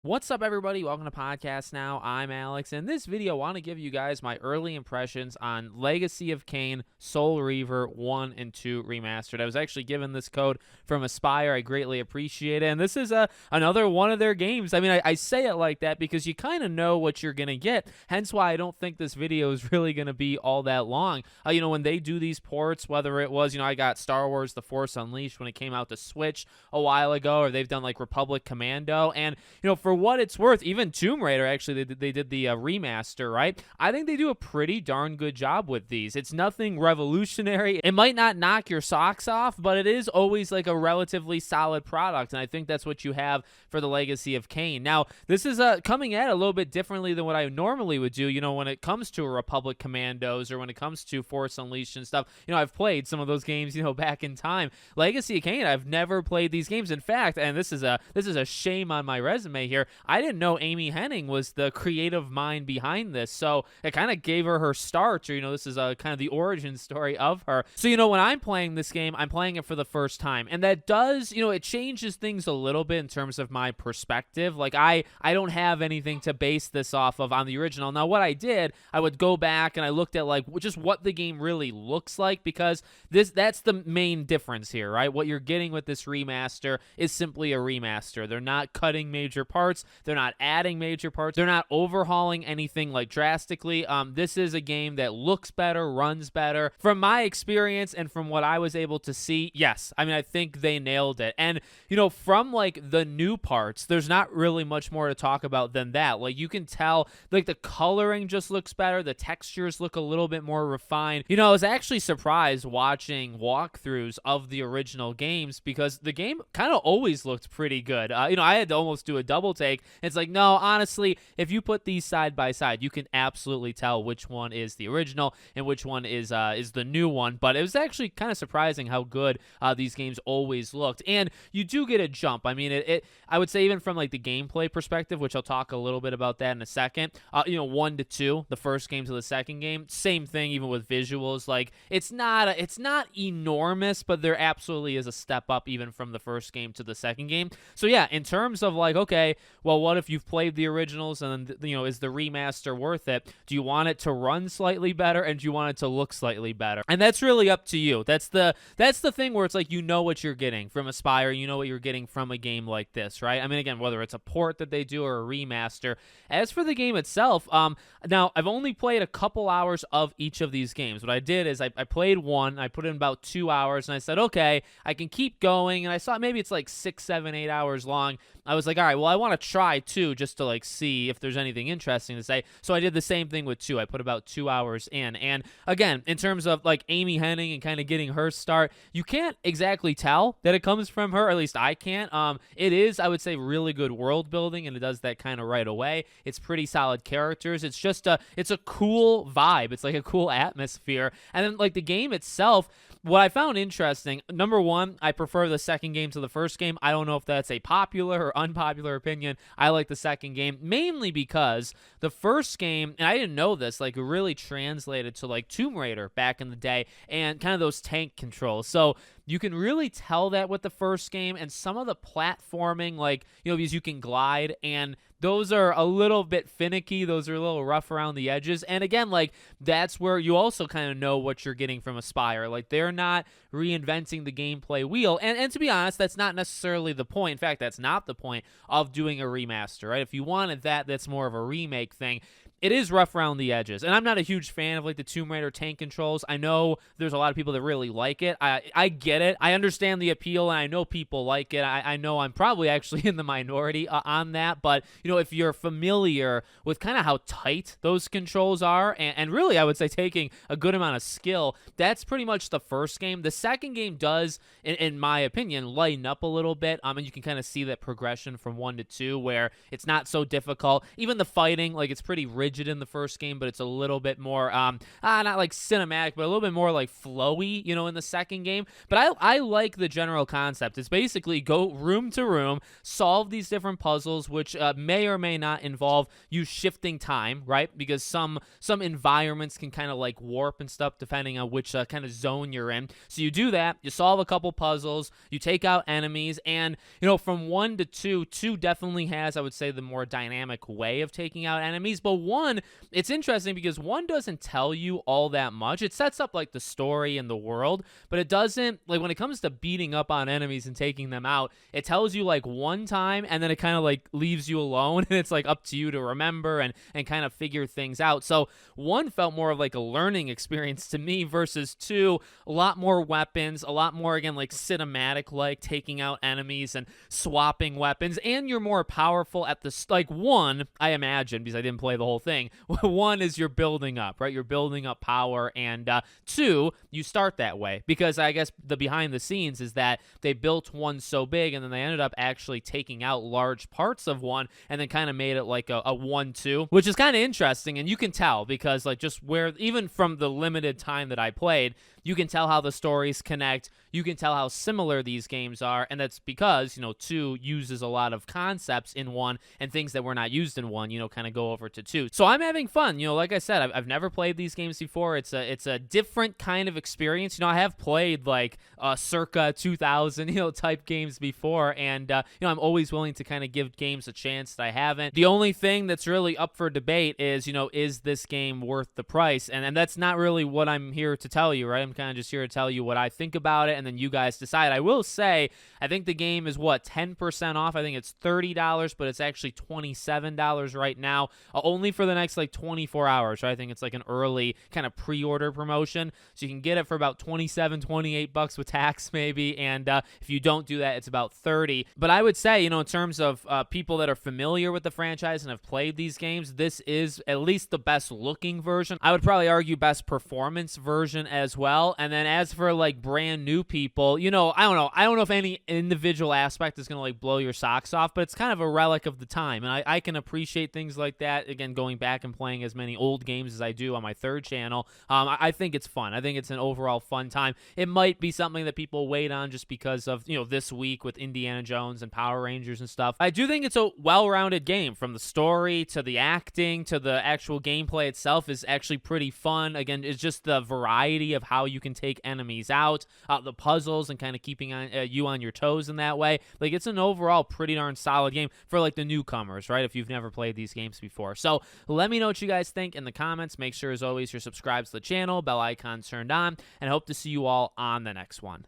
What's up, everybody? Welcome to Podcast Now. I'm Alex. In this video, I want to give you guys my early impressions on Legacy of Kain, Soul Reaver 1 and 2 Remastered. I was actually given this code from Aspire. I greatly appreciate it. And this is another one of their games. I mean, I say it like that because you kind of know what you're going to get. Hence why I don't think this video is really going to be all that long. When they do these ports, whether it was, I got Star Wars The Force Unleashed when it came out to Switch a while ago, or they've done like Republic Commando. And, for what it's worth, even Tomb Raider, actually, they did the remaster, right? I think they do a pretty darn good job with these. It's nothing revolutionary. It might not knock your socks off, but it is always like a relatively solid product, and I think that's what you have for the Legacy of Kain. Now, this is coming at it a little bit differently than what I normally would do, when it comes to Republic Commandos or when it comes to Force Unleashed and stuff. I've played some of those games, back in time. Legacy of Kain, I've never played these games. In fact, and this is a shame on my resume here, I didn't know Amy Hennig was the creative mind behind this, so it kind of gave her start, or, this is kind of the origin story of her. So, when I'm playing this game, I'm playing it for the first time, and that does, it changes things a little bit in terms of my perspective. Like, I don't have anything to base this off of on the original. Now, what I did, I would go back and I looked at, like, just what the game really looks like, because that's the main difference here, right? What you're getting with this remaster is simply a remaster. They're not cutting major parts. They're not adding major parts. They're not overhauling anything like drastically. This is a game that looks better, runs better. From my experience and from what I was able to see, yes. I think they nailed it. And, from like the new parts, there's not really much more to talk about than that. Like, you can tell, like, the coloring just looks better. The textures look a little bit more refined. I was actually surprised watching walkthroughs of the original games because the game kind of always looked pretty good. I had to almost do a double take. It's like, no, honestly, if you put these side by side, you can absolutely tell which one is the original and which one is the new one. But it was actually kind of surprising how good these games always looked. And you do get a jump. I would say, even from like the gameplay perspective, which I'll talk a little bit about that in a second, 1 to 2, the first game to the second game, same thing, even with visuals. Like, it's not enormous, but there absolutely is a step up even from the first game to the second game. So yeah, in terms of like, okay, well, what if you've played the originals and is the remaster worth it? Do you want it to run slightly better, and do you want it to look slightly better? And that's really up to you. That's the thing where it's like, what you're getting from Aspire, what you're getting from a game like this, right? Again, whether it's a port that they do or a remaster. As for the game itself, now I've only played a couple hours of each of these games. What I did is I played one, I put in about 2 hours, and I said, okay, I can keep going, and I saw maybe it's like 6, 7, 8 hours long. I was like, all right, well, I want to try 2 just to like see if there's anything interesting to say. So I did the same thing with 2. I put about 2 hours in. And again, in terms of like Amy Hennig and kind of getting her start, you can't exactly tell that it comes from her. Or at least I can't. It is, I would say, really good world building, and it does that kind of right away. It's pretty solid characters. It's just it's a cool vibe. It's like a cool atmosphere. And then like the game itself, what I found interesting, number one, I prefer the second game to the first game. I don't know if that's a popular or unpopular opinion. I like the second game, mainly because the first game, and I didn't know this, like, it really translated to like Tomb Raider back in the day and kind of those tank controls. So you can really tell that with the first game, and some of the platforming, like, because you can glide, and those are a little bit finicky. Those are a little rough around the edges. And again, like, that's where you also kind of know what you're getting from Aspire. Like, they're not reinventing the gameplay wheel. And to be honest, that's not necessarily the point. In fact, that's not the point of doing a remaster, right? If you wanted that, that's more of a remake thing. It is rough around the edges, and I'm not a huge fan of like the Tomb Raider tank controls. I know there's a lot of people that really like it. I get it. I understand the appeal, and I know people like it. I know I'm probably actually in the minority on that, but if you're familiar with kind of how tight those controls are, and really I would say taking a good amount of skill, that's pretty much the first game. The second game does, in my opinion, lighten up a little bit, and you can kind of see that progression from 1 to 2 where it's not so difficult. Even the fighting, like, it's pretty rigid rigid in the first game, but it's a little bit more, not like cinematic, but a little bit more like flowy, you know, in the second game. But I like the general concept. It's basically go room to room, solve these different puzzles, which may or may not involve you shifting time, right? Because some environments can kind of like warp and stuff depending on which kind of zone you're in. So you do that, you solve a couple puzzles, you take out enemies, and you know, from 1 to 2, 2 definitely has, I would say, the more dynamic way of taking out enemies. But 1, it's interesting because 1 doesn't tell you all that much. It sets up like the story and the world, but it doesn't, like when it comes to beating up on enemies and taking them out, it tells you like one time and then it kind of like leaves you alone, and it's like up to you to remember and kind of figure things out. So 1 felt more of like a learning experience to me versus 2, a lot more weapons, a lot more, again, like cinematic, like taking out enemies and swapping weapons, and you're more powerful at the, like 1, I imagine, because I didn't play the whole thing, 1 is you're building up, right? You're building up power, and 2, you start that way, because I guess the behind the scenes is that they built 1 so big, and then they ended up actually taking out large parts of 1, and then kind of made it like a 1-2, which is kind of interesting, and you can tell, because like just where, even from the limited time that I played, you can tell how the stories connect, you can tell how similar these games are, and that's because, you know, 2 uses a lot of concepts in 1, and things that were not used in 1, you know, kind of go over to 2. So I'm having fun, you know, like I said, I've never played these games before. It's a different kind of experience. You know, I have played like circa 2000, you know, type games before, and you know, I'm always willing to kind of give games a chance that I haven't. The only thing that's really up for debate is, you know, is this game worth the price? And that's not really what I'm here to tell you, right? I'm kind of just here to tell you what I think about it, and then you guys decide. I will say, I think the game is, what, 10% off? I think it's $30, but it's actually $27 right now, only for the next like 24 hours, right? I think it's like an early kind of pre-order promotion, so you can get it for about 27, 28 bucks with tax maybe, and if you don't do that, it's about 30. But I would say, you know, in terms of people that are familiar with the franchise and have played these games, this is at least the best looking version. I would probably argue best performance version as well. And then as for like brand new people, you know, I don't know if any individual aspect is gonna like blow your socks off, but it's kind of a relic of the time, and I can appreciate things like that. Again, going back and playing as many old games as I do on my third channel, I think it's fun. I think it's an overall fun time. It might be something that people wait on just because of, you know, this week with Indiana Jones and Power Rangers and stuff. I do think it's a well-rounded game, from the story to the acting to the actual gameplay itself is actually pretty fun. Again, it's just the variety of how you can take enemies out, the puzzles, and kind of keeping you on your toes in that way. Like, it's an overall pretty darn solid game for like the newcomers, right? If you've never played these games before. So let me know what you guys think in the comments. Make sure, as always, you're subscribed to the channel, bell icon turned on, and I hope to see you all on the next one.